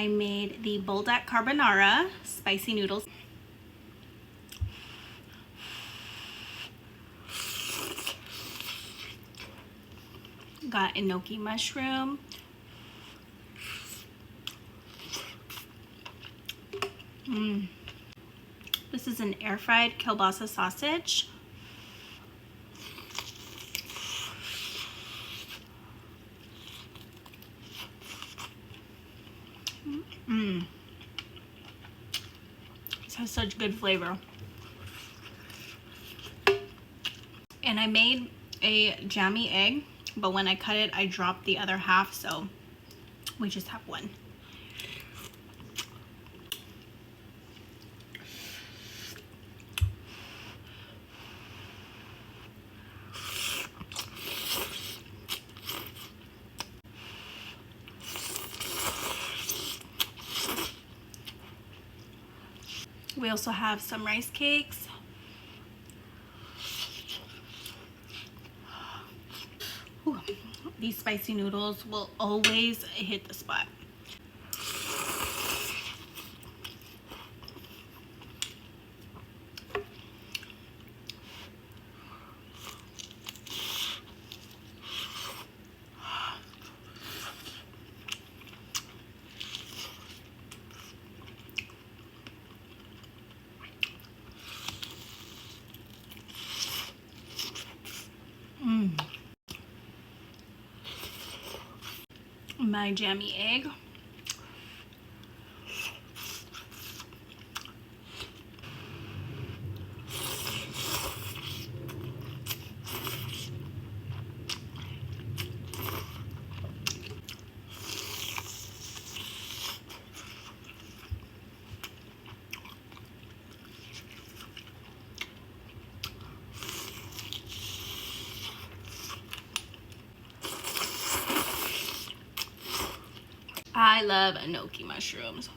I made the Buldak Carbonara spicy noodles. Got enoki mushroom. This is an air fried kielbasa sausage. This has such good flavor. And I made a jammy egg, but when I cut it, I dropped the other half, so we just have one. We also have some rice cakes. Ooh, these spicy noodles will always hit the spot. My jammy egg. I love enoki mushrooms.